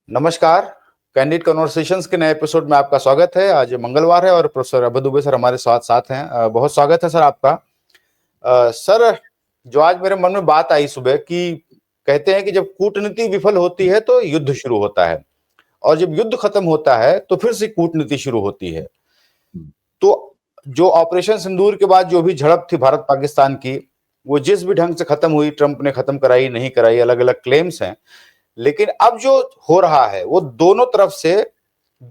नमस्कार। Candid conversations के नए एपिसोड में आपका स्वागत है। आज मंगलवार है और प्रोफेसर अभय दुबे सर हमारे साथ साथ हैं। बहुत स्वागत है सर आपका। सर, जो आज मेरे मन में बात आई सुबह कि कहते हैं कि जब कूटनीति विफल होती है तो युद्ध शुरू होता है और जब युद्ध खत्म होता है तो फिर से कूटनीति शुरू होती है। तो जो ऑपरेशन सिंदूर के बाद जो भी झड़प थी भारत पाकिस्तान की, वो जिस भी ढंग से खत्म हुई, ट्रंप ने खत्म कराई नहीं कराई, अलग अलग क्लेम्स हैं, लेकिन अब जो हो रहा है वो दोनों तरफ से,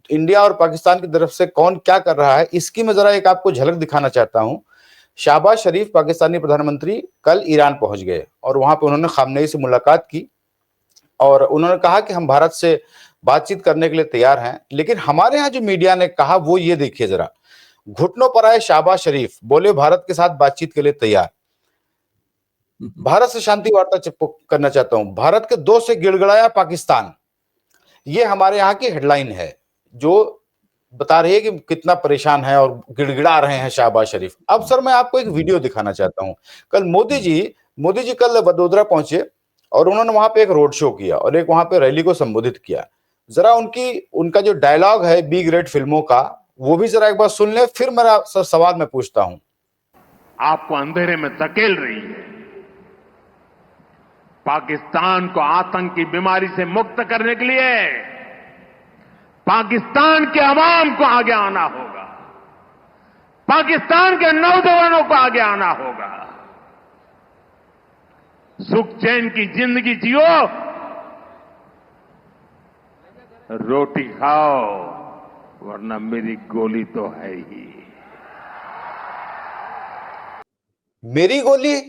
इंडिया और पाकिस्तान की तरफ से कौन क्या कर रहा है, इसकी मैं जरा एक आपको झलक दिखाना चाहता हूं। शाहबाज शरीफ पाकिस्तानी प्रधानमंत्री कल ईरान पहुंच गए और वहां पे उन्होंने खामनेई से मुलाकात की और उन्होंने कहा कि हम भारत से बातचीत करने के लिए तैयार हैं। लेकिन हमारे यहाँ जो मीडिया ने कहा वो ये देखिए जरा, घुटनों पर आए शाहबाज शरीफ, बोले भारत के साथ बातचीत के लिए तैयार, भारत से शांति वार्ता करना चाहता हूं, भारत के दोस्त से गिड़गिड़ाया पाकिस्तान। ये हमारे यहाँ की हेडलाइन है जो बता रही है कि कितना परेशान है और गिड़गिड़ा रहे हैं शाहबाज शरीफ। अब सर मैं आपको एक वीडियो दिखाना चाहता हूं। कल मोदी जी कल वडोदरा पहुंचे और उन्होंने वहां पे एक रोड शो किया और एक वहां पे रैली को संबोधित किया। जरा उनका जो डायलॉग है बी ग्रेड फिल्मों का, वो भी जरा एक बार सुन ले, फिर मेरा सवाल मैं पूछता हूं। आपको अंधेरे में धकेल रही है, पाकिस्तान को आतंक की बीमारी से मुक्त करने के लिए पाकिस्तान के अवाम को आगे आना होगा, पाकिस्तान के नौजवानों को आगे आना होगा। सुख चैन की जिंदगी जियो, रोटी खाओ, वरना मेरी गोली तो है ही। मेरी गोली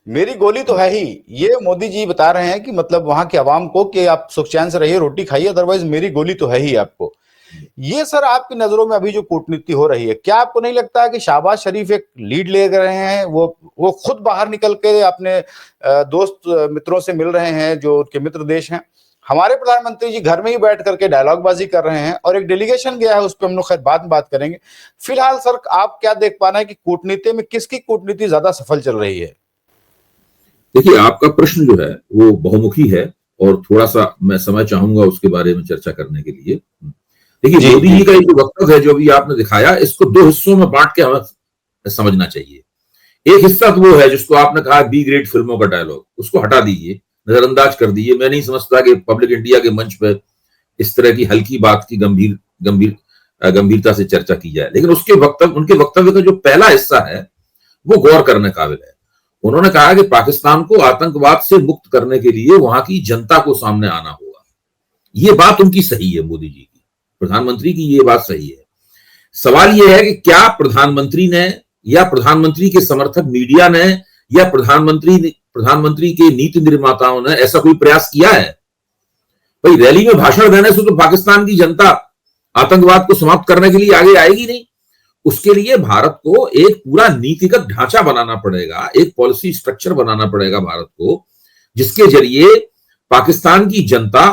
मेरी गोली तो है ही, ये मोदी जी बता रहे हैं कि मतलब वहां के आवाम को कि आप सुख चैन से रहिए, रोटी खाइए, अदरवाइज मेरी गोली तो है ही आपको। ये सर आपकी नजरों में अभी जो कूटनीति हो रही है, क्या आपको नहीं लगता है कि शाहबाज शरीफ एक लीड ले रहे हैं? वो खुद बाहर निकल के अपने दोस्त मित्रों से मिल रहे हैं जो उनके मित्र देश हैं। हमारे प्रधानमंत्री जी घर में ही बैठ करके डायलॉगबाजी कर रहे हैं और एक डेलीगेशन गया है, उस पर हम लोग खैर बाद में बात करेंगे। फिलहाल सर आप क्या देख पा रहे हैं कि कूटनीति में किसकी कूटनीति ज्यादा सफल चल रही है? देखिए, आपका प्रश्न जो है वो बहुमुखी है और थोड़ा सा मैं समय चाहूंगा उसके बारे में चर्चा करने के लिए। देखिए, मोदी जी का ये जो वक्तव्य है जो अभी आपने दिखाया, इसको दो हिस्सों में बांट के हमें समझना चाहिए। एक हिस्सा तो वो है जिसको आपने कहा बी ग्रेड फिल्मों का डायलॉग, उसको हटा दीजिए, नजरअंदाज कर दीजिए। मैं नहीं समझता कि पब्लिक इंडिया के मंच पर इस तरह की हल्की बात की गंभीरता से चर्चा की जाए। लेकिन उनके वक्तव्य का जो पहला हिस्सा है वो गौर करने काबिल है। उन्होंने कहा कि पाकिस्तान को आतंकवाद से मुक्त करने के लिए वहां की जनता को सामने आना होगा। ये बात उनकी सही है, मोदी जी की, प्रधानमंत्री की ये बात सही है। सवाल यह है कि क्या प्रधानमंत्री ने या प्रधानमंत्री के समर्थक मीडिया ने या प्रधानमंत्री के नीति निर्माताओं ने ऐसा कोई प्रयास किया है? भाई, रैली में भाषण देने से तो पाकिस्तान की जनता आतंकवाद को समाप्त करने के लिए आगे आएगी नहीं। उसके लिए भारत को एक पूरा नीतिगत ढांचा बनाना पड़ेगा, एक पॉलिसी स्ट्रक्चर बनाना पड़ेगा भारत को, जिसके जरिए पाकिस्तान की जनता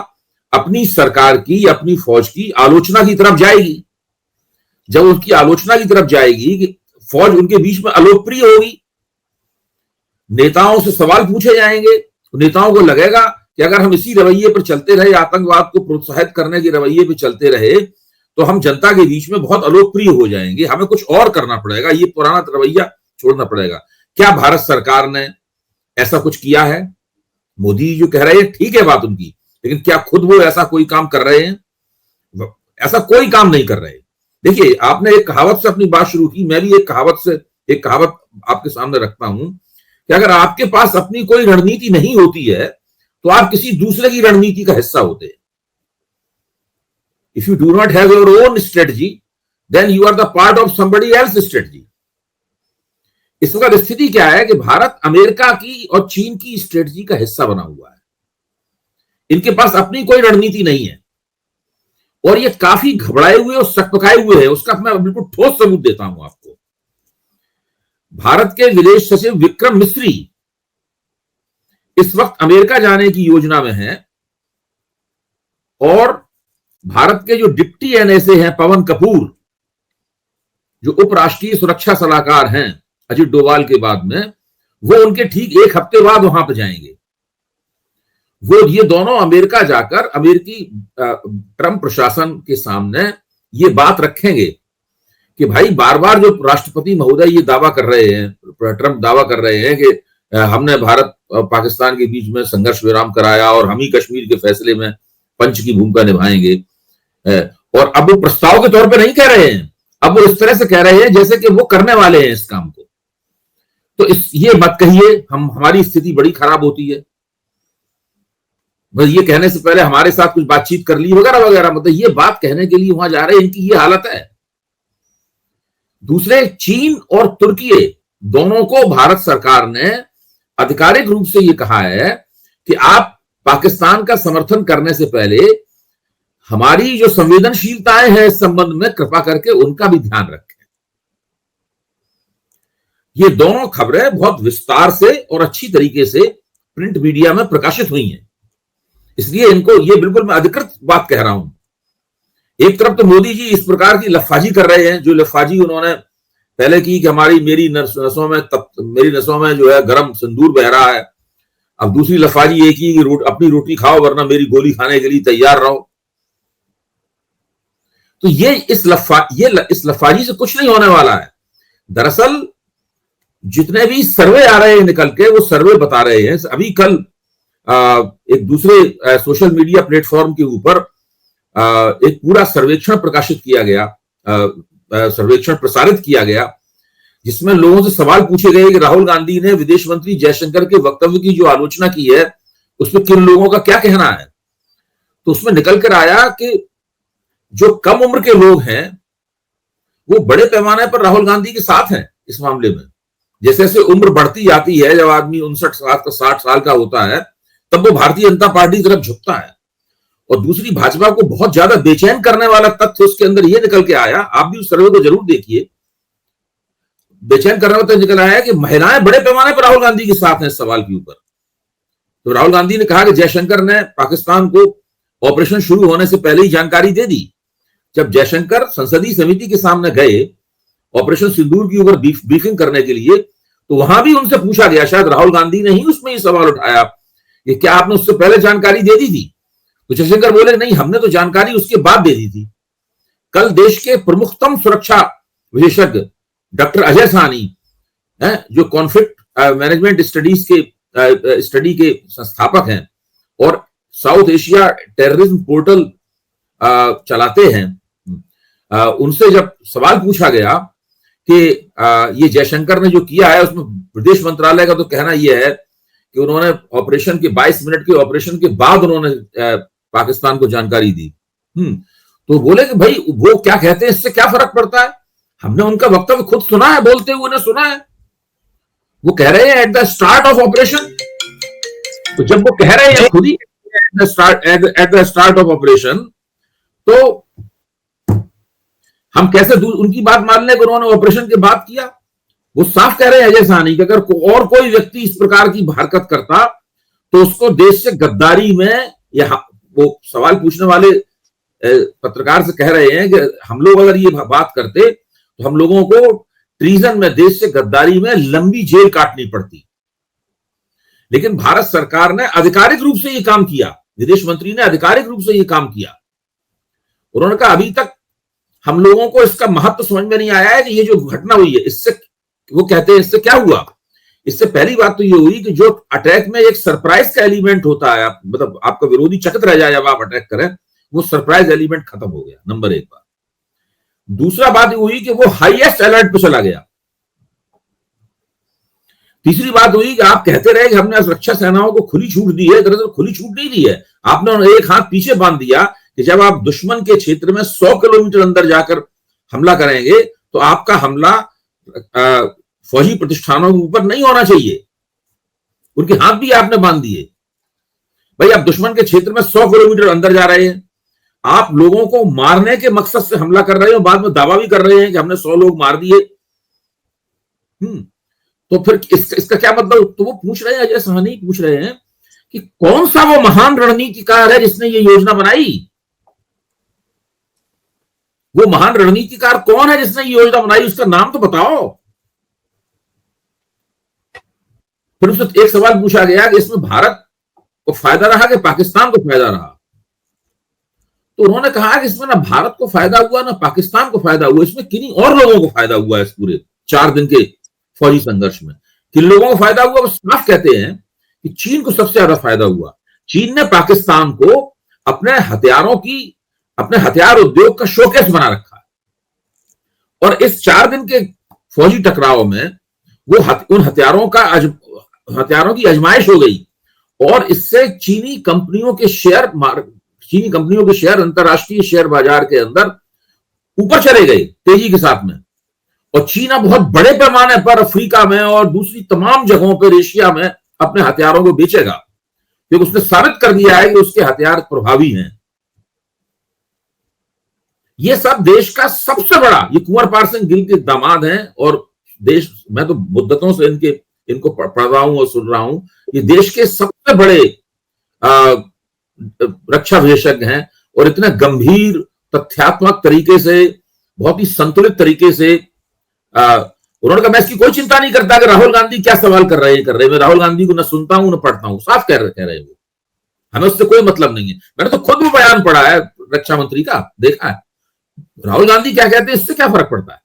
अपनी सरकार की, अपनी फौज की आलोचना की तरफ जाएगी। जब उसकी आलोचना की तरफ जाएगी कि फौज उनके बीच में अलोकप्रिय होगी, नेताओं से सवाल पूछे जाएंगे, तो नेताओं को लगेगा कि अगर हम इसी रवैये पर चलते रहे, आतंकवाद को प्रोत्साहित करने के रवैये पर चलते रहे, तो हम जनता के बीच में बहुत अलोकप्रिय हो जाएंगे, हमें कुछ और करना पड़ेगा, ये पुराना रवैया छोड़ना पड़ेगा। क्या भारत सरकार ने ऐसा कुछ किया है? मोदी जी जो कह रहे हैं ठीक है बात उनकी, लेकिन क्या खुद वो ऐसा कोई काम कर रहे हैं? ऐसा कोई काम नहीं कर रहे। देखिए, आपने एक कहावत से अपनी बात शुरू की, मैं भी एक कहावत आपके सामने रखता हूं कि अगर आपके पास अपनी कोई रणनीति नहीं होती है तो आप किसी दूसरे की रणनीति का हिस्सा होते हैं। If you do not have your own strategy, then you are the part of somebody else's strategy. इस वक्त स्थिति क्या है कि भारत अमेरिका की और चीन की स्ट्रेटजी का हिस्सा बना हुआ है। इनके पास अपनी कोई रणनीति नहीं है और ये काफी घबराए हुए और सकपकाए हुए हैं। उसका मैं बिल्कुल ठोस सबूत देता हूं आपको। भारत के विदेश सचिव विक्रम मिस्री इस वक्त अमेरिका जाने की योजना में हैं और भारत के जो डिप्टी एनएसए हैं पवन कपूर, जो उपराष्ट्रीय सुरक्षा सलाहकार हैं अजित डोभाल के बाद में, वो उनके ठीक एक हफ्ते बाद वहां पर जाएंगे। वो ये दोनों अमेरिका जाकर अमेरिकी ट्रंप प्रशासन के सामने ये बात रखेंगे कि भाई बार बार जो राष्ट्रपति महोदय ये दावा कर रहे हैं, ट्रंप दावा कर रहे हैं कि हमने भारत और पाकिस्तान के बीच में संघर्ष विराम कराया और हम ही कश्मीर के फैसले में पंच की भूमिका निभाएंगे, और अब वो प्रस्ताव के तौर पे नहीं कह रहे हैं, अब वो इस तरह से कह रहे हैं जैसे कि वो करने वाले हैं इस काम को। तो ये मत कहिए हमारी स्थिति बड़ी खराब होती है, बस ये कहने से पहले हमारे साथ कुछ बातचीत कर ली वगैरह वगैरह, मतलब ये बात कहने के लिए वहां जा रहे हैं, इनकी ये हालत है। दूसरे, चीन और तुर्की दोनों को भारत सरकार ने आधिकारिक रूप से ये कहा है कि आप पाकिस्तान का समर्थन करने से पहले हमारी जो संवेदनशीलताएं हैं इस संबंध में कृपा करके उनका भी ध्यान रखें। ये दोनों खबरें बहुत विस्तार से और अच्छी तरीके से प्रिंट मीडिया में प्रकाशित हुई हैं, इसलिए इनको ये बिल्कुल मैं अधिकृत बात कह रहा हूं। एक तरफ तो मोदी जी इस प्रकार की लफाजी कर रहे हैं, जो लफाजी उन्होंने पहले की कि मेरी नसों में जो है गर्म सिंदूर बह रहा है। अब दूसरी लफाजी ये की अपनी रोटी खाओ वरना मेरी गोली खाने के लिए तैयार रहो। तो इस लफाजी से कुछ नहीं होने वाला है। दरअसल जितने भी सर्वे आ रहे हैं निकल के, वो सर्वे बता रहे हैं। अभी कल एक दूसरे सोशल मीडिया प्लेटफॉर्म के ऊपर एक पूरा सर्वेक्षण प्रकाशित किया गया, सर्वेक्षण प्रसारित किया गया, जिसमें लोगों से सवाल पूछे गए कि राहुल गांधी ने विदेश मंत्री जयशंकर के वक्तव्य की जो आलोचना की है उसमें किन लोगों का क्या कहना है। तो उसमें निकल कर आया कि जो कम उम्र के लोग हैं वो बड़े पैमाने पर राहुल गांधी के साथ हैं इस मामले में। जैसे जैसे उम्र बढ़ती जाती है, जब आदमी 59 साल का होता है तब वो भारतीय जनता पार्टी की तरफ झुकता है। और दूसरी, भाजपा को बहुत ज्यादा बेचैन करने वाला तथ्य उसके अंदर ये निकल के आया, आप भी उस सर्वे को जरूर देखिए, बेचैन करने वाला तथ्य निकल आया कि महिलाएं बड़े पैमाने पर राहुल गांधी के साथ हैं इस सवाल के ऊपर। तो राहुल गांधी ने कहा कि जयशंकर ने पाकिस्तान को ऑपरेशन शुरू होने से पहले ही जानकारी दे दी। जब जयशंकर संसदीय समिति के सामने गए ऑपरेशन सिंदूर के ऊपर ब्रीफिंग करने के लिए, तो वहां भी उनसे पूछा गया, शायद राहुल गांधी ने ही उसमें ये सवाल उठाया कि क्या आपने उससे पहले जानकारी दे दी थी। तो जयशंकर बोले नहीं, हमने तो जानकारी उसके बाद दे दी थी। कल देश के प्रमुखतम सुरक्षा विशेषज्ञ डॉक्टर अजय साहनी, जो कॉन्फ्लिक्ट मैनेजमेंट स्टडी के संस्थापक हैं और साउथ एशिया टेररिज्म पोर्टल चलाते हैं, उनसे जब सवाल पूछा गया कि ये जयशंकर ने जो किया है उसमें विदेश मंत्रालय का तो कहना यह है कि उन्होंने ऑपरेशन के 22 मिनट के ऑपरेशन के बाद उन्होंने पाकिस्तान को जानकारी दी। तो बोले कि भाई वो क्या कहते हैं इससे क्या फर्क पड़ता है, हमने उनका वक्तव्य खुद सुना है, बोलते हुए उन्हें सुना है। वो कह रहे हैं at the start of operation, तो जब वो कह रहे हैं खुद ही at the start of operation, तो हम कैसे उनकी बात मान लें कि उन्होंने ऑपरेशन के बाद किया। वो साफ कह रहे हैं अजय साहनी कि अगर और कोई व्यक्ति इस प्रकार की हरकत करता तो उसको देश से गद्दारी में, या वो सवाल पूछने वाले पत्रकार से कह रहे हैं कि हम लोग अगर ये बात करते तो हम लोगों को ट्रीजन में, देश से गद्दारी में लंबी जेल काटनी पड़ती। लेकिन भारत सरकार ने आधिकारिक रूप से ये काम किया, विदेश मंत्री ने आधिकारिक रूप से ये काम किया। उन्होंने कहा अभी तक हम लोगों को इसका महत्व समझ में नहीं आया है कि ये जो घटना हुई है इससे, वो कहते हैं इससे क्या हुआ। इससे पहली बात तो ये हुई कि जो अटैक में एक सरप्राइज का एलिमेंट होता है, मतलब आपका विरोधी चकित रह जाए जब आप अटैक करें, वो सरप्राइज एलिमेंट खत्म हो गया, नंबर एक बात। दूसरा बात ये हुई कि वो हाईएस्ट अलर्ट पे चला गया। तीसरी बात हुई कि आप कहते रहे कि हमने सुरक्षा सेनाओं को खुली छूट दी है, दरअसल खुली छूट नहीं दी है, आपने एक हाथ पीछे बांध दिया कि जब आप दुश्मन के क्षेत्र में 100 किलोमीटर अंदर जाकर हमला करेंगे तो आपका हमला फौजी प्रतिष्ठानों के ऊपर नहीं होना चाहिए। उनके हाथ भी आपने बांध दिए। भाई आप दुश्मन के क्षेत्र में 100 किलोमीटर अंदर जा रहे हैं, आप लोगों को मारने के मकसद से हमला कर रहे हो, बाद में दावा भी कर रहे हैं कि हमने 100 लोग मार दिए। तो फिर इसका क्या मतलब। तो वो पूछ रहे हैं, अजय साहनी पूछ रहे हैं कि कौन सा वो महान रणनीतिकार है जिसने ये योजना बनाई। वो महान रणनीतिकार कौन है जिसने ये योजना बनाई, उसका नाम तो बताओ। फिर उससे एक सवाल पूछा गया कि इसमें भारत को फायदा रहा कि पाकिस्तान को फायदा रहा? तो उन्होंने कहा कि इसमें ना भारत को फायदा हुआ ना पाकिस्तान को फायदा हुआ, इसमें किन्हीं और लोगों को फायदा हुआ है इस पूरे 4 दिन के फौजी संघर्ष में। किन लोगों को फायदा हुआ वो साफ कहते हैं कि चीन को सबसे ज्यादा फायदा हुआ। चीन ने पाकिस्तान को अपने हथियार उद्योग का शोकेस बना रखा है और इस 4 दिन के फौजी टकराव में वो उन हथियारों की आजमाइश हो गई और इससे चीनी कंपनियों के शेयर अंतरराष्ट्रीय शेयर बाजार के अंदर ऊपर चले गए तेजी के साथ में। और चीन बहुत बड़े पैमाने पर अफ्रीका में और दूसरी तमाम जगहों पर एशिया में अपने हथियारों को बेचेगा, क्योंकि उसने साबित कर दिया है कि उसके हथियार प्रभावी हैं। ये सब देश का सबसे बड़ा, ये कुंवर पाल सिंह गिल के दामाद हैं और देश, मैं तो मुद्दतों से इनको पढ़ रहा हूं और सुन रहा हूं, ये देश के सबसे बड़े रक्षा विशेषज्ञ हैं और इतने गंभीर तथ्यात्मक तरीके से, बहुत ही संतुलित तरीके से उन्होंने कहा मैं इसकी कोई चिंता नहीं करता कि राहुल गांधी क्या सवाल कर रहे हैं। मैं राहुल गांधी को न सुनता हूं न पढ़ता हूं, साफ कह रहे वो, हमें उससे कोई मतलब नहीं है। मैंने तो खुद भी बयान पढ़ा है रक्षा मंत्री का, देखा है राहुल गांधी क्या कहते हैं, इससे क्या फर्क पड़ता है।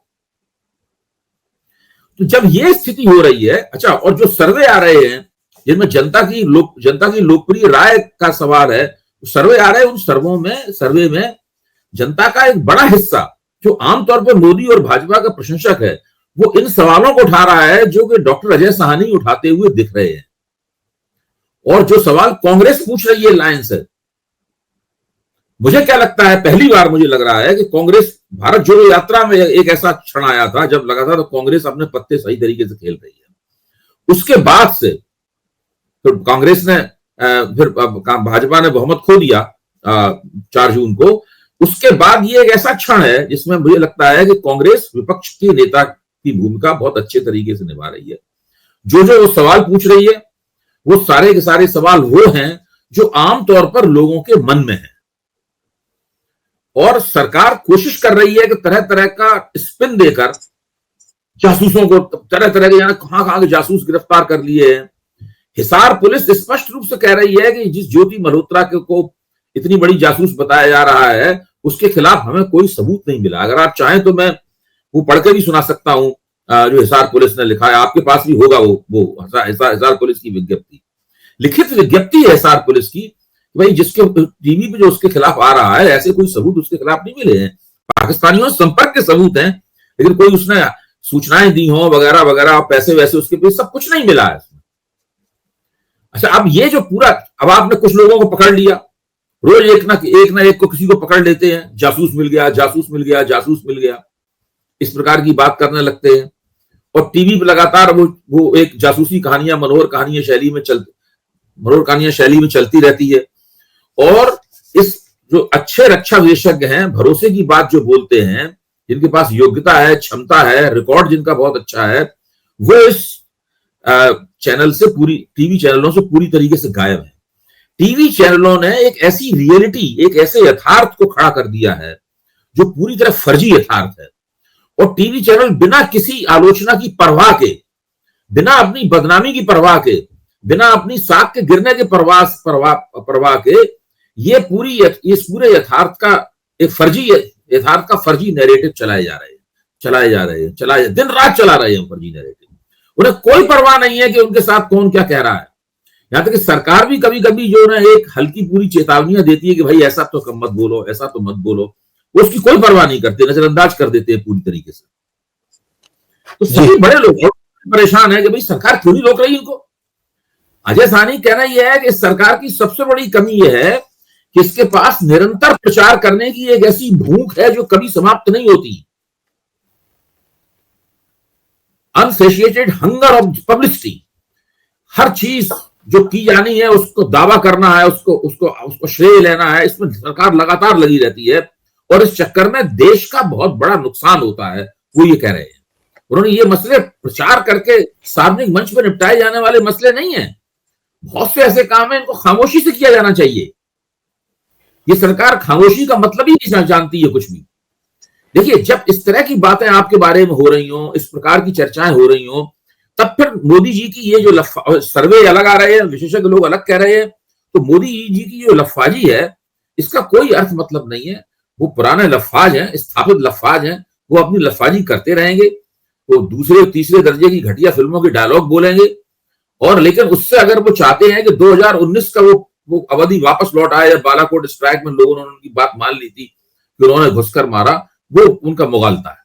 तो जब ये स्थिति हो रही है, अच्छा, और जो सर्वे आ रहे हैं जिनमें जनता की लोकप्रिय राय का सवाल है, सर्वे आ रहे हैं, उन सर्वे में जनता का एक बड़ा हिस्सा जो आमतौर पर मोदी और भाजपा का प्रशंसक है, वो इन सवालों को उठा रहा है जो कि डॉक्टर अजय साहनी उठाते हुए दिख रहे हैं। और जो सवाल कांग्रेस पूछ रही है लाइन से, मुझे क्या लगता है, पहली बार मुझे लग रहा है कि कांग्रेस भारत जोड़ो यात्रा में एक ऐसा क्षण आया था जब लगा था तो कांग्रेस अपने पत्ते सही तरीके से खेल रही है। उसके बाद से तो कांग्रेस ने फिर भाजपा ने बहुमत खो दिया 4 जून को। उसके बाद ये एक ऐसा क्षण है जिसमें मुझे लगता है कि कांग्रेस विपक्ष के नेता की भूमिका बहुत अच्छे तरीके से निभा रही है। जो वो सवाल पूछ रही है वो सारे के सारे सवाल वो हैं जो आमतौर पर लोगों के मन में है, और सरकार कोशिश कर रही है कि तरह तरह का स्पिन देकर जासूसों को, तरह तरह के कहां के जासूस गिरफ्तार कर लिए हैं। हिसार पुलिस स्पष्ट रूप से कह रही है कि जिस ज्योति मल्होत्रा को इतनी बड़ी जासूस बताया जा रहा है उसके खिलाफ हमें कोई सबूत नहीं मिला। अगर आप चाहें तो मैं वो पढ़ के भी सुना सकता हूं जो हिसार पुलिस ने लिखा है, आपके पास भी होगा वो हिसार पुलिस की विज्ञप्ति, लिखित विज्ञप्ति है हिसार पुलिस की, भाई जिसके टीवी पे जो उसके खिलाफ आ रहा है ऐसे कोई सबूत उसके खिलाफ नहीं मिले हैं। पाकिस्तानियों संपर्क के सबूत हैं, लेकिन कोई उसने सूचनाएं दी हो वगैरह वगैरह, पैसे वैसे उसके पे सब कुछ नहीं मिला है इसमें। अच्छा, अब ये जो पूरा, अब आपने कुछ लोगों को पकड़ लिया, रोज एक ना एक को किसी को पकड़ लेते हैं, जासूस मिल गया, जासूस मिल गया, जासूस मिल गया, इस प्रकार की बात करने लगते हैं और टीवी पे लगातार वो एक जासूसी कहानियां, मनोहर कहानियां शैली में चलती रहती है। और इस जो अच्छे रक्षा विशेषज्ञ हैं, भरोसे की बात जो बोलते हैं, जिनके पास योग्यता है, क्षमता है, रिकॉर्ड जिनका बहुत अच्छा है, वो इस चैनल से टीवी चैनलों से पूरी तरीके से गायब है। टीवी चैनलों ने एक ऐसी रियलिटी, एक ऐसे यथार्थ को खड़ा कर दिया है जो पूरी तरह फर्जी यथार्थ है। और टीवी चैनल बिना किसी आलोचना की परवाह के, बिना अपनी बदनामी की परवाह के, बिना अपनी साख के गिरने के परवाह के, ये पूरे यथार्थ का एक फर्जी नैरेटिव चलाए जा रहे हैं, दिन रात चला रहे हैं फर्जी नैरेटिव। उन्हें कोई परवाह नहीं है कि उनके साथ कौन क्या कह रहा है। यहां तक कि सरकार भी कभी कभी जो ना एक हल्की पूरी चेतावनियां देती है कि भाई ऐसा तो कम मत बोलो, ऐसा तो मत बोलो, वो उसकी कोई परवाह नहीं करते, नजरअंदाज कर देते हैं पूरी तरीके से। तो सभी बड़े लोग परेशान है कि भाई सरकार क्यों नहीं रोक रही इनको। अजय साहनी कहना यह है कि सरकार की सबसे बड़ी कमी यह है कि इसके पास निरंतर प्रचार करने की एक ऐसी भूख है जो कभी समाप्त नहीं होती। अनसेशिएटेड हंगर ऑफ पब्लिसिटी, हर चीज जो की जानी है उसको दावा करना है, उसको श्रेय लेना है, इसमें सरकार लगातार लगी रहती है और इस चक्कर में देश का बहुत बड़ा नुकसान होता है, वो ये कह रहे हैं। उन्होंने ये मसले प्रचार करके सार्वजनिक मंच पर निपटाए जाने वाले मसले नहीं है। बहुत से ऐसे काम है इनको खामोशी से किया जाना चाहिए। ये सरकार खामोशी का मतलब ही नहीं जानती है कुछ भी। देखिए, जब इस तरह की बातें आपके बारे में हो रही हो, इस प्रकार की चर्चाएं हो रही हो, तब फिर मोदी जी की ये जो सर्वे अलग आ रहे हैं, विशेषज्ञ लोग अलग कह रहे हैं, तो मोदी जी की जो लफाजी है इसका कोई अर्थ मतलब नहीं है। वो पुराने लफाज हैं, स्थापित लफाज हैं, वो अपनी लफाजी करते रहेंगे, वो दूसरे तीसरे दर्जे की घटिया फिल्मों के डायलॉग बोलेंगे। और लेकिन उससे अगर वो चाहते हैं कि 2019 का वो अवधि वापस लौट आए, जब बालाकोट स्ट्राइक में लोगों ने उनकी बात मान ली थी कि उन्होंने घुसकर मारा, वो उनका मुगालता है।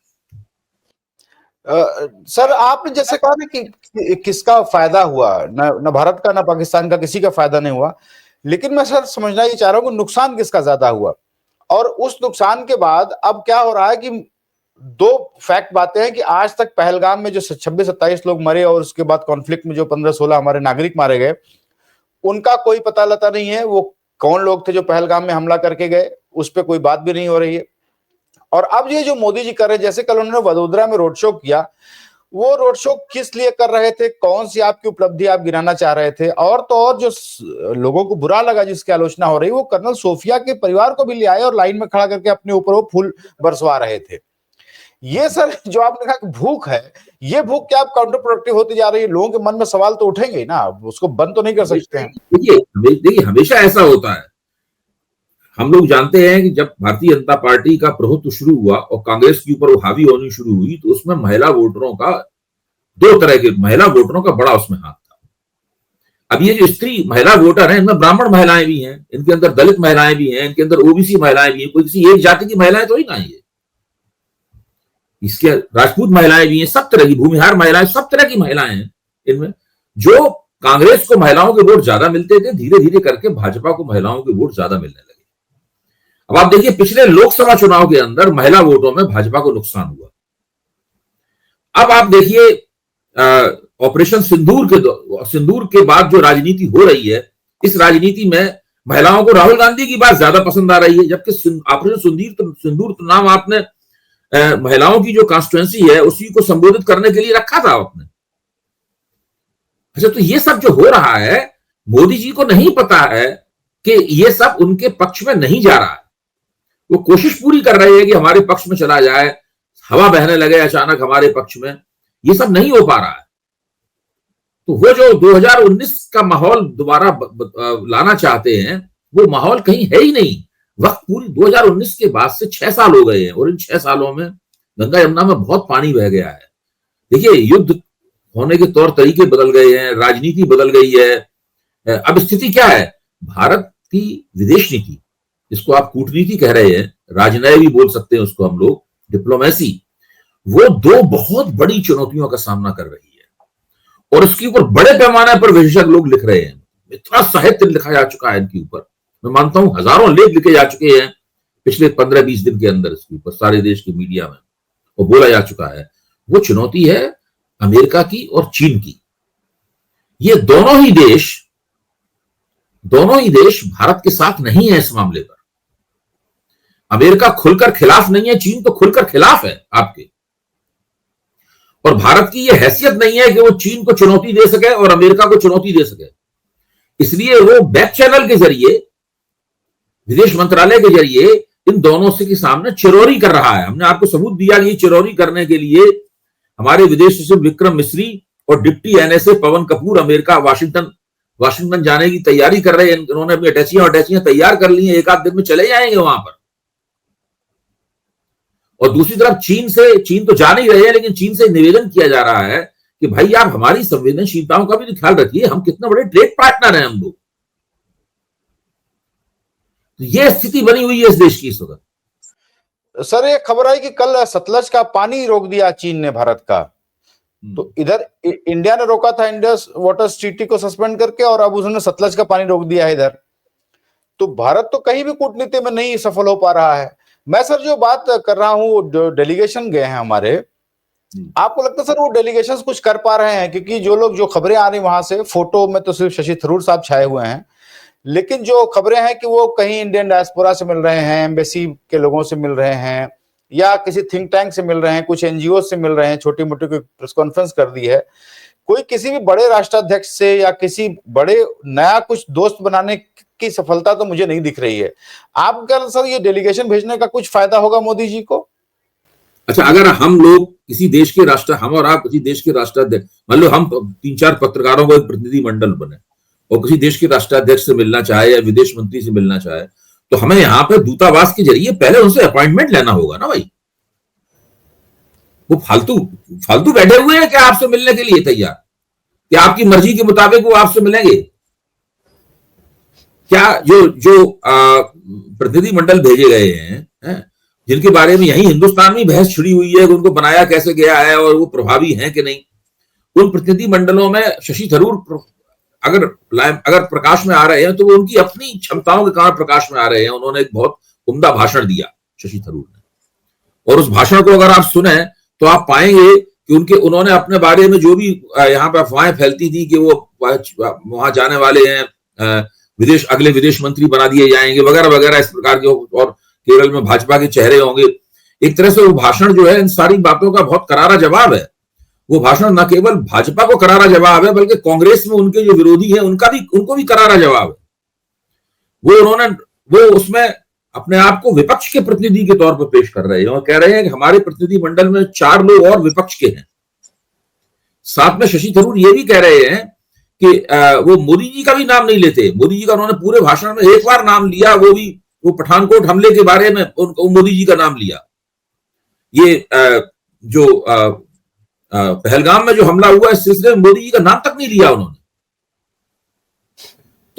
सर आपने जैसे कहा ना कि किसका फायदा हुआ, न भारत का न पाकिस्तान का, किसी का फायदा नहीं हुआ, लेकिन मैं सर समझना ये चाह रहा हूं कि नुकसान किसका ज्यादा हुआ। और उस नुकसान के बाद अब क्या हो रहा है कि दो फैक्ट बातें हैं कि आज तक पहलगाम में जो 26-27 लोग मरे और उसके बाद कॉन्फ्लिक्ट में जो 15-16 हमारे नागरिक मारे गए, उनका कोई पता लता नहीं है। वो कौन लोग थे जो पहलगाम में हमला करके गए, उस पर कोई बात भी नहीं हो रही है। और अब ये जो मोदी जी कर रहे हैं, जैसे कल उन्होंने वडोदरा में रोड शो किया, वो रोड शो किस लिए कर रहे थे, कौन सी आपकी उपलब्धि आप गिनाना चाह रहे थे? और तो और जो लोगों को बुरा लगा, जिसकी आलोचना हो रही, वो कर्नल सोफिया के परिवार को भी ले आए और लाइन में खड़ा करके अपने ऊपर वो फूल बरसवा रहे थे। ये सर जो आपने कहा कि भूख है, ये भूख क्या काउंटर प्रोडक्टिव होती जा रही है? लोगों के मन में सवाल तो उठेंगे ना, उसको बंद तो नहीं कर सकते हैं। देखिए हमेशा ऐसा होता है। हम लोग जानते हैं कि जब भारतीय जनता पार्टी का प्रभुत्व शुरू हुआ और कांग्रेस के ऊपर वो हावी होनी शुरू हुई, तो उसमें महिला वोटरों का, दो तरह के महिला वोटरों का बड़ा उसमें हाथ था। अब ये जो स्त्री महिला वोटर है, इनमें ब्राह्मण महिलाएं भी हैं, इनके अंदर दलित महिलाएं भी हैं, इनके अंदर ओबीसी महिलाएं भी हैं, कोई किसी एक जाति की महिलाएं तो ही ना, ये इसके राजपूत महिलाएं भी हैं, सब तरह की भूमिहार महिलाएं, सब तरह की महिलाएं हैं इनमें। जो कांग्रेस को महिलाओं के वोट ज्यादा मिलते थे, धीरे धीरे करके भाजपा को महिलाओं के वोट ज्यादा मिलने लगे। अब आप देखिए पिछले लोकसभा चुनाव के अंदर महिला वोटों में भाजपा को नुकसान हुआ। अब आप देखिए ऑपरेशन सिंदूर के बाद जो राजनीति हो रही है, इस राजनीति में महिलाओं को राहुल गांधी की बात ज्यादा पसंद आ रही है, जबकि ऑपरेशन सिंदूर तो नाम आपने महिलाओं की जो कॉन्स्टिट्यूएंसी है उसी को संबोधित करने के लिए रखा था आपने। अच्छा, तो ये सब जो हो रहा है, मोदी जी को नहीं पता है कि ये सब उनके पक्ष में नहीं जा रहा है। वो कोशिश पूरी कर रहे हैं कि हमारे पक्ष में चला जाए, हवा बहने लगे अचानक हमारे पक्ष में, ये सब नहीं हो पा रहा है। तो वो जो 2019 का माहौल दोबारा लाना चाहते हैं, वो माहौल कहीं है ही नहीं। वक्त पूरी 2019 के बाद से 6 साल हो गए हैं और इन 6 सालों में गंगा यमुना में बहुत पानी बह गया है। देखिए युद्ध होने के तौर तरीके बदल गए हैं, राजनीति बदल गई है। अब स्थिति क्या है? भारत की विदेश नीति, जिसको आप कूटनीति कह रहे हैं, राजनय भी बोल सकते हैं उसको हम लोग, डिप्लोमेसी, वो दो बहुत बड़ी चुनौतियों का सामना कर रही है और उसके ऊपर बड़े पैमाने पर विशेषज्ञ लोग लिख रहे हैं। इतना साहित्य लिखा जा चुका है इनके ऊपर, मैं मानता हूं हजारों लेख लिखे जा चुके हैं पिछले 15-20 दिन के अंदर इसके ऊपर सारे देश की मीडिया में, और बोला जा चुका है। वो चुनौती है अमेरिका की और चीन की। ये दोनों ही देश भारत के साथ नहीं है इस मामले पर। अमेरिका खुलकर खिलाफ नहीं है, चीन तो खुलकर खिलाफ है आपके। और भारत की यह हैसियत नहीं है कि वो चीन को चुनौती दे सके और अमेरिका को चुनौती दे सके, इसलिए वो बैक चैनल के जरिए, विदेश मंत्रालय के जरिए इन दोनों से के सामने चिरौरी कर रहा है। हमने आपको सबूत दिया कि चिरौरी करने के लिए हमारे विदेश सचिव विक्रम मिस्री और डिप्टी एनएसए पवन कपूर अमेरिका वाशिंगटन जाने की तैयारी कर रहे हैं। उन्होंने अपनी अटैचियां तैयार कर ली हैं, एक आध दिन में चले जाएंगे वहां पर। और दूसरी तरफ चीन तो जा नहीं रहे हैं, लेकिन चीन से निवेदन किया जा रहा है कि भाई आप हमारी संवेदनशीलताओं का भी तो ख्याल रखिए, हम कितने बड़े ट्रेड पार्टनर हैं हम लोग। तो ये स्थिति बनी हुई है इस देश की इस वक्त। सर ये खबर आई कि कल सतलज का पानी रोक दिया चीन ने भारत का। तो इधर इंडिया ने रोका था इंडस वाटर ट्रीटी को सस्पेंड करके, और अब उसने सतलज का पानी रोक दिया है इधर। तो भारत तो कहीं भी कूटनीति में नहीं सफल हो पा रहा है। मैं सर जो बात कर रहा हूँ, डेलीगेशन गए हैं हमारे, आपको लगता है सर वो डेलीगेशन कुछ कर पा रहे हैं? क्योंकि जो खबरें आ रही वहां से, फोटो में तो सिर्फ शशि थरूर साहब छाए हुए हैं, लेकिन जो खबरें हैं कि वो कहीं इंडियन डायस्पोरा से मिल रहे हैं, एम्बेसी के लोगों से मिल रहे हैं, या किसी थिंक टैंक से मिल रहे हैं, कुछ एनजीओ से मिल रहे हैं, छोटी मोटी कोई प्रेस कॉन्फ्रेंस कर दी है। कोई किसी भी बड़े राष्ट्राध्यक्ष से या किसी बड़े नया कुछ दोस्त बनाने की सफलता तो मुझे नहीं दिख रही है। आप क्या सर ये डेलीगेशन भेजने का कुछ फायदा होगा मोदी जी को? अच्छा, अगर हम लोग किसी देश के हम और आप किसी देश के राष्ट्राध्यक्ष, मान लो हम 3-4 पत्रकारों को एक प्रतिनिधि मंडल बने और किसी देश के राष्ट्राध्यक्ष से मिलना चाहे या विदेश मंत्री से मिलना चाहे, तो हमें यहाँ पे दूतावास के जरिए पहले उनसे अपॉइंटमेंट लेना होगा ना भाई। वो फालतू बैठे हुए हैं क्या आपसे मिलने के लिए तैयार? क्या आपकी मर्जी के मुताबिक वो आपसे मिलेंगे? क्या जो प्रतिनिधि मंडल भेजे गए हैं, जिनके बारे में यही हिंदुस्तान में बहस छिड़ी हुई है कि उनको बनाया कैसे गया है और वो प्रभावी हैं कि नहीं, उन प्रतिनिधि मंडलों में शशि थरूर अगर प्रकाश में आ रहे हैं तो वो उनकी अपनी क्षमताओं के कारण प्रकाश में आ रहे हैं। उन्होंने एक बहुत उम्दा भाषण दिया शशि थरूर ने, और उस भाषण को अगर आप सुने तो आप पाएंगे कि उन्होंने अपने बारे में जो भी यहाँ पे अफवाहें फैलती थी कि वो वहां जाने वाले हैं, अगले विदेश मंत्री बना दिए जाएंगे वगैरह वगैरह इस प्रकार के, और केरल में भाजपा के चेहरे होंगे, एक तरह से वो भाषण जो है इन सारी बातों का बहुत करारा जवाब है। वो भाषण न केवल भाजपा को करारा जवाब है बल्कि कांग्रेस में उनके जो विरोधी हैं उनको भी करारा जवाब है। वो उसमें अपने आप को विपक्ष के प्रतिनिधि के तौर पर पेश कर रहे हैं और कह रहे हैं कि हमारे प्रतिनिधि मंडल में 4 लोग और विपक्ष के हैं। साथ में शशि थरूर ये भी कह रहे हैं कि वो मोदी जी का भी नाम नहीं लेते। मोदी जी का उन्होंने पूरे भाषण में एक बार नाम लिया, वो पठानकोट हमले के बारे में मोदी जी का नाम लिया। ये जो पहलगाम में जो हमला हुआ इस सिलसिले में मोदी जी का नाम तक नहीं लिया उन्होंने।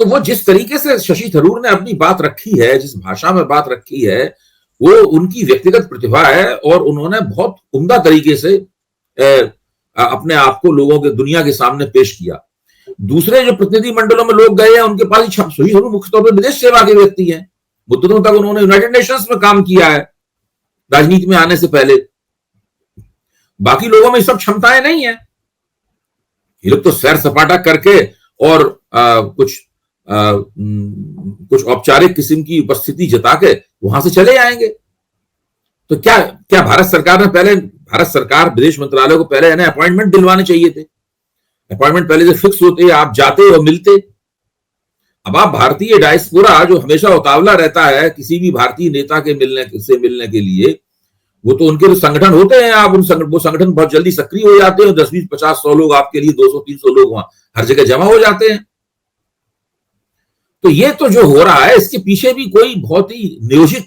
तो वो जिस तरीके से शशि थरूर ने अपनी बात रखी है, जिस भाषा में बात रखी है, वो उनकी व्यक्तिगत प्रतिभा है और उन्होंने बहुत उम्दा तरीके से अपने आप को लोगों के दुनिया के सामने पेश किया। दूसरे जो प्रतिनिधि मंडलों में लोग गए हैं उनके पास शशि थरूर मुख्य तौर पर विदेश सेवा के व्यक्ति हैं। मुद्दतों तक उन्होंने यूनाइटेड नेशंस में काम किया है राजनीति में आने से पहले। बाकी लोगों में सब क्षमताएं नहीं है। ये लोग तो सैर सपाटा करके और कुछ औपचारिक किस्म की उपस्थिति जता के वहां से चले आएंगे। तो क्या भारत सरकार विदेश मंत्रालय को पहले इन्हें अपॉइंटमेंट दिलवाने चाहिए थे? अपॉइंटमेंट पहले से फिक्स होते, आप जाते और मिलते। अब आप भारतीय डायस्पोरा जो हमेशा उतावला रहता है किसी भी भारतीय नेता के मिलने के लिए, वो तो उनके संगठन होते हैं, आप वो संगठन बहुत जल्दी सक्रिय हो जाते हैं। 10, 20, 50, 100 लोग आपके लिए, 200, 300 लोग वहां हर जगह जमा हो जाते हैं। तो ये तो जो हो रहा है इसके पीछे भी कोई बहुत ही नियोजित,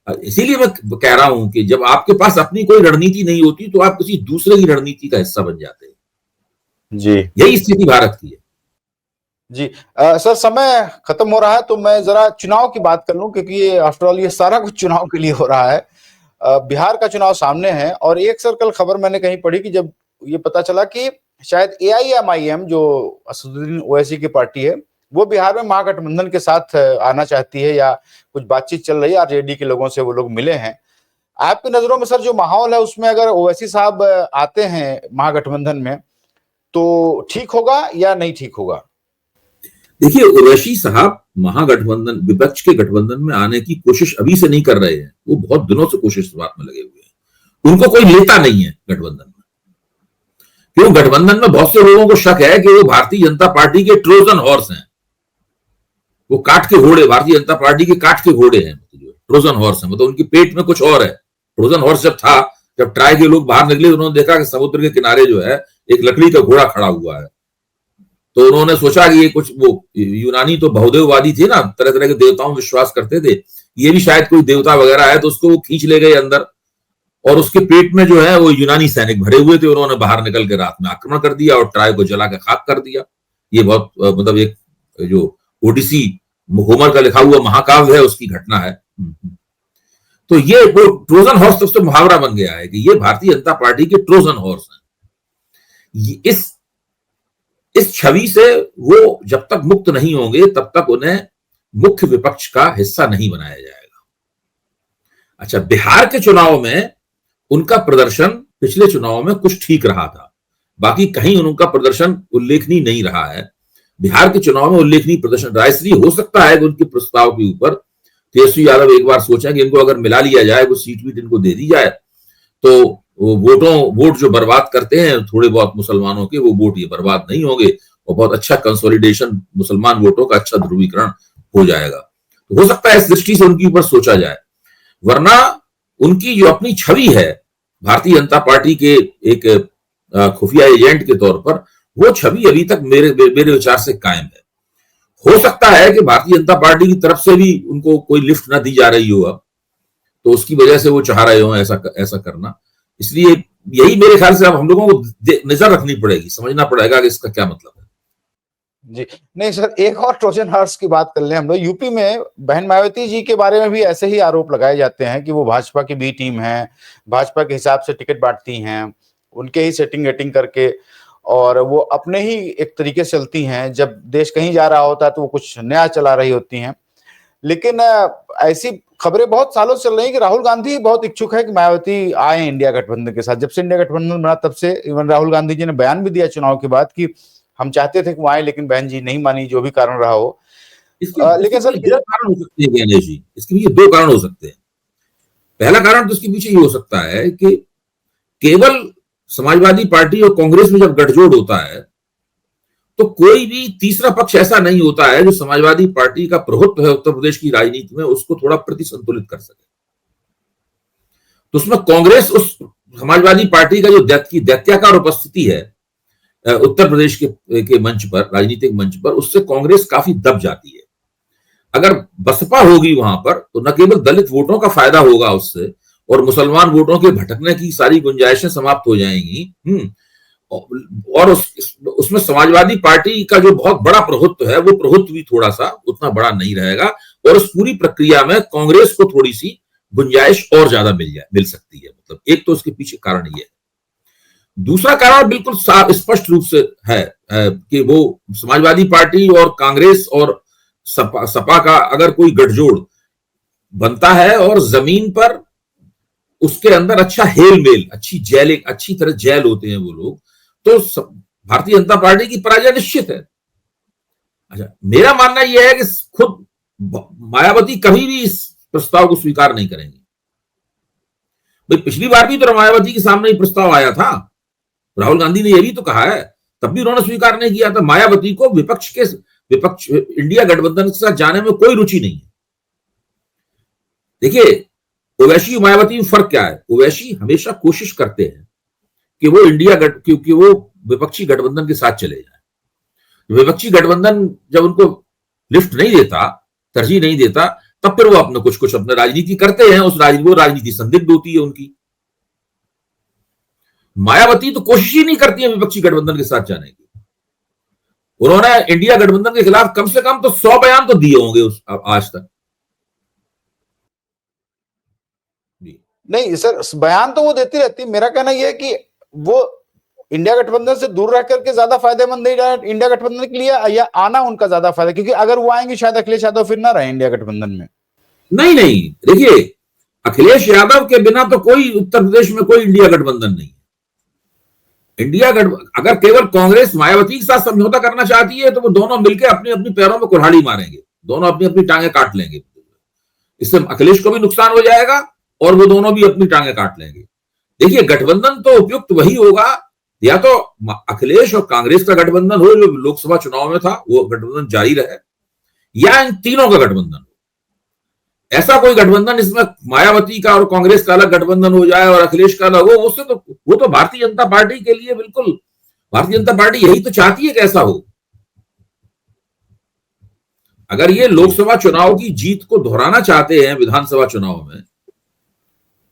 इसीलिए मैं कह रहा हूं कि जब आपके पास अपनी कोई रणनीति नहीं होती तो आप किसी दूसरे की रणनीति का हिस्सा बन जाते हैं। जी, यही स्थिति भारत की है। जी सर, समय खत्म हो रहा है तो मैं जरा चुनाव की बात कर लूं, क्योंकि ये आफ्टरऑल ये सारा कुछ चुनाव के लिए हो रहा है। बिहार का चुनाव सामने है और एक सर कल खबर मैंने कहीं पढ़ी कि जब ये पता चला कि शायद AIMIM जो असदुद्दीन ओवैसी की पार्टी है वो बिहार में महागठबंधन के साथ आना चाहती है या कुछ बातचीत चल रही है, RJD के लोगों से वो लोग मिले हैं। आपकी नजरों में सर जो माहौल है उसमें अगर ओवैसी साहब आते हैं महागठबंधन में तो ठीक होगा या नहीं ठीक होगा? देखिए, ओवैसी साहब महागठबंधन, विपक्ष के गठबंधन में आने की कोशिश अभी से नहीं कर रहे हैं। वो बहुत दिनों से कोशिश बात में लगे हुए हैं। उनको कोई लेता नहीं है गठबंधन में, क्यों? गठबंधन में बहुत से लोगों को शक है कि वो भारतीय जनता पार्टी के ट्रोजन हॉर्स हैं। वो काठ के घोड़े, भारतीय जनता पार्टी के काठ के घोड़े हैं, ट्रोजन हॉर्स हैं। मतलब उनके पेट में कुछ और है। ट्रोजन हॉर्स जब ट्राई के लोग बाहर निकले तो उन्होंने देखा कि समुद्र के किनारे जो है एक लकड़ी का घोड़ा खड़ा हुआ है। तो उन्होंने सोचा कि ये कुछ, वो यूनानी तो बहुदेववादी थे ना, तरह तरह के देवताओं में विश्वास करते थे, ये भी शायद कोई देवता वगैरह है। तो उसको वो खींच ले गए अंदर और उसके पेट में जो है वो यूनानी सैनिक भरे हुए थे। उन्होंने बाहर निकल के रात में आक्रमण कर दिया और ट्राई को जला के खाक कर दिया। ये बहुत मतलब एक जो ओडिसी होमर का लिखा हुआ महाकाव्य है उसकी घटना है। तो ये वो ट्रोजन हॉर्स तो मुहावरा बन गया है कि ये भारतीय जनता पार्टी के ट्रोजन हॉर्स हैं। इस छवि से वो जब तक मुक्त नहीं होंगे तब तक उन्हें मुख्य विपक्ष का हिस्सा नहीं बनाया जाएगा। अच्छा, बिहार के चुनाव में उनका प्रदर्शन पिछले चुनाव में कुछ ठीक रहा था, बाकी कहीं उनका प्रदर्शन उल्लेखनीय नहीं रहा है। बिहार के चुनाव में उल्लेखनीय प्रदर्शन रहा, इसलिए हो सकता है कि उनके प्रस्ताव के ऊपर तेजस्वी यादव एक बार सोचा कि इनको अगर मिला लिया जाए, कुछ सीट इनको दे दी जाए तो वोट जो बर्बाद करते हैं थोड़े बहुत मुसलमानों के, वो वोट ये बर्बाद नहीं होंगे और बहुत अच्छा कंसोलिडेशन, मुसलमान वोटों का अच्छा ध्रुवीकरण हो जाएगा। तो हो सकता है इस दृष्टि से उनके ऊपर सोचा जाए, वरना उनकी जो अपनी छवि है भारतीय जनता पार्टी के एक खुफिया एजेंट के तौर पर, वो छवि अभी तक मेरे विचार से कायम है। हो सकता है कि भारतीय जनता पार्टी की तरफ से भी उनको कोई लिफ्ट ना दी जा रही हो अब, तो उसकी वजह से वो चाह रहे हो ऐसा करना। इसलिए यही मेरे ख्याल से अब हम लोगों को नजर रखनी पड़ेगी, समझना पड़ेगा कि इसका क्या मतलब है। जी नहीं सर, एक और ट्रोजन हॉर्स की बात कर लें हम लोग। यूपी में बहन मायावती जी के बारे में भी ऐसे ही आरोप लगाए जाते हैं कि वो भाजपा की बी टीम है, भाजपा के हिसाब से टिकट बांटती हैं, उनके ही सेटिंग वेटिंग करके, और वो अपने ही एक तरीके से चलती हैं। जब देश कहीं जा रहा होता है तो वो कुछ नया चला रही होती हैं। लेकिन ऐसी खबरें बहुत सालों से चल रही हैं कि राहुल गांधी बहुत इच्छुक है कि मायावती आए इंडिया गठबंधन के साथ। जब से इंडिया गठबंधन बना तब से इवन राहुल गांधी जी ने बयान भी दिया चुनाव के बाद कि हम चाहते थे कि वो आए, लेकिन बहन जी नहीं मानी, जो भी कारण रहा हो। लेकिन सर दो कारण हो सकते हैं ज्ञानेश जी, इसके पीछे दो कारण हो सकते हैं। पहला कारण तो इसके पीछे ये हो सकता है कि केवल समाजवादी पार्टी और कांग्रेस में जब गठजोड़ होता है तो कोई भी तीसरा पक्ष ऐसा नहीं होता है जो समाजवादी पार्टी का प्रभुत्व है उत्तर प्रदेश की राजनीति में उसको थोड़ा प्रतिसंतुलित कर सके। तो उसमें कांग्रेस उस समाजवादी पार्टी का जो दैत्याकार उपस्थिति है उत्तर प्रदेश के मंच पर, राजनीतिक मंच पर, उससे कांग्रेस काफी दब जाती है। अगर बसपा होगी वहां पर तो न केवल दलित वोटों का फायदा होगा उससे, और मुसलमान वोटों के भटकने की सारी गुंजाइशें समाप्त हो जाएंगी। और उसमें समाजवादी पार्टी का जो बहुत बड़ा प्रभुत्व है वो प्रभुत्व भी थोड़ा सा उतना बड़ा नहीं रहेगा, और उस पूरी प्रक्रिया में कांग्रेस को थोड़ी सी गुंजाइश और ज्यादा मिल सकती है। मतलब एक तो उसके पीछे कारण ये है। दूसरा कारण बिल्कुल स्पष्ट रूप से है कि वो समाजवादी पार्टी और कांग्रेस और सपा का अगर कोई गठजोड़ बनता है और जमीन पर उसके अंदर अच्छा हेल मेल, अच्छी तरह जेल होते हैं वो लोग, तो भारतीय जनता पार्टी की पराजय निश्चित है। अच्छा, मेरा मानना यह है कि खुद मायावती कभी भी इस प्रस्ताव को स्वीकार नहीं करेंगे। भाई पिछली बार भी तो मायावती के सामने ही प्रस्ताव आया था, राहुल गांधी ने यह भी तो कहा है, तब भी उन्होंने स्वीकार नहीं किया था। मायावती को विपक्ष इंडिया गठबंधन के साथ जाने में कोई रुचि नहीं है। देखिए ओवैसी मायावती में फर्क क्या है? ओवैसी हमेशा कोशिश करते हैं कि वो क्योंकि वो विपक्षी गठबंधन के साथ चले जाए। विपक्षी गठबंधन जब उनको लिफ्ट नहीं देता, तरजीह नहीं देता, तब फिर वो अपने कुछ अपने राजनीति करते हैं। वो राजनीति संदिग्ध होती है उनकी। मायावती तो कोशिश ही नहीं करती है विपक्षी गठबंधन के साथ जाने की। उन्होंने इंडिया गठबंधन के खिलाफ कम से कम तो 100 बयान तो दिए होंगे आज तक। नहीं सर, बयान तो वो देती रहती। मेरा कहना यह है कि वो इंडिया गठबंधन से दूर रह करके ज्यादा फायदेमंद नहीं रहा इंडिया गठबंधन के लिए, या आना उनका ज्यादा फायदा, क्योंकि अगर वो आएंगे शायद अखिलेश यादव फिर ना रहे इंडिया गठबंधन में। नहीं, देखिए अखिलेश यादव के बिना तो कोई उत्तर प्रदेश में कोई इंडिया गठबंधन नहीं। अगर केवल कांग्रेस मायावती के साथ समझौता करना चाहती है तो वो दोनों मिलकर अपनी अपनी पैरों में कुल्हाड़ी मारेंगे, दोनों अपनी अपनी टांगे काट लेंगे। इससे अखिलेश को भी नुकसान हो जाएगा और वो दोनों भी अपनी टांगे काट लेंगे। देखिए गठबंधन तो उपयुक्त वही होगा, या तो अखिलेश और कांग्रेस का गठबंधन हो जो लोकसभा चुनाव में था, वो गठबंधन जारी रहे, या इन तीनों का गठबंधन हो। ऐसा कोई गठबंधन इसमें मायावती का और कांग्रेस का अलग गठबंधन हो जाए और अखिलेश का अलग हो, उससे तो वो तो भारतीय जनता पार्टी के लिए बिल्कुल, भारतीय जनता पार्टी यही तो चाहती है कि ऐसा हो। अगर ये लोकसभा चुनाव की जीत को दोहराना चाहते हैं विधानसभा चुनाव में,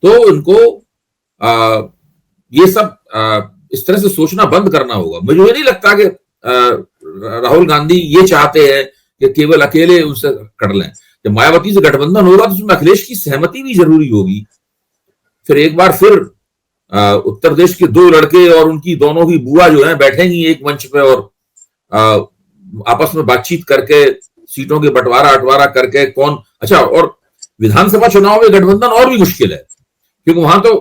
तो उनको ये सब इस तरह से सोचना बंद करना होगा। मुझे नहीं लगता कि राहुल गांधी ये चाहते हैं कि केवल अकेले उनसे कर लें। जब मायावती से गठबंधन होगा तो उसमें अखिलेश की सहमति भी जरूरी होगी। फिर एक बार फिर उत्तर प्रदेश के दो लड़के और उनकी दोनों की बुआ जो है बैठेंगी एक मंच पे और आपस में बातचीत करके सीटों के बंटवारा करके कौन अच्छा। और विधानसभा चुनाव में गठबंधन और भी मुश्किल है, क्योंकि वहां तो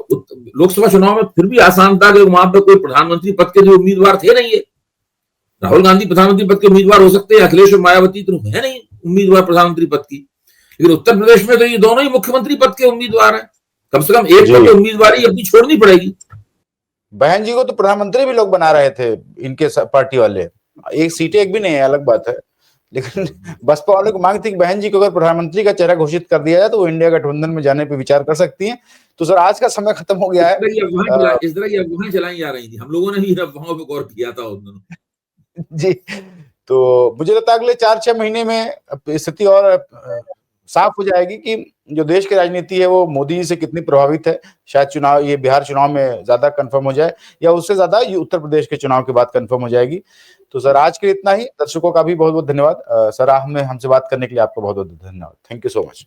लोकसभा चुनाव में फिर भी आसान था कि वहां पर कोई प्रधानमंत्री पद के जो उम्मीदवार थे नहीं है। राहुल गांधी प्रधानमंत्री पद के उम्मीदवार हो सकते हैं, अखिलेश और मायावती तो है नहीं उम्मीदवार प्रधानमंत्री पद की। लेकिन उत्तर प्रदेश में तो ये दोनों ही मुख्यमंत्री पद के उम्मीदवार हैं। कम से कम एक तो उम्मीदवारी अपनी छोड़नी पड़ेगी। बहन जी को तो प्रधानमंत्री भी लोग बना रहे थे इनके पार्टी वाले, एक सीटें एक भी नहीं है, अलग बात है। लेकिन बसपा वालों की मांग थी कि बहन जी को अगर प्रधानमंत्री का चेहरा घोषित कर दिया जाए तो वो इंडिया गठबंधन में जाने पर विचार कर सकती हैं। तो सर आज का समय खत्म हो गया है। इस तरह की अफवाहें चलाई जा रही थी, हम लोगों ने भी अफवाहों पर गौर किया था उन दिनों। जी तो मुझे लगता है अगले 4-6 महीने में स्थिति और साफ हो जाएगी कि जो देश की राजनीति है वो मोदी जी से कितनी प्रभावित है। शायद चुनाव, ये बिहार चुनाव में ज्यादा कंफर्म हो जाए, या उससे ज्यादा ये उत्तर प्रदेश के चुनाव के बाद कंफर्म हो जाएगी। तो सर आज के लिए इतना ही। दर्शकों का भी बहुत बहुत धन्यवाद। सर हमें हमसे बात करने के लिए आपका बहुत बहुत धन्यवाद। Thank you so much.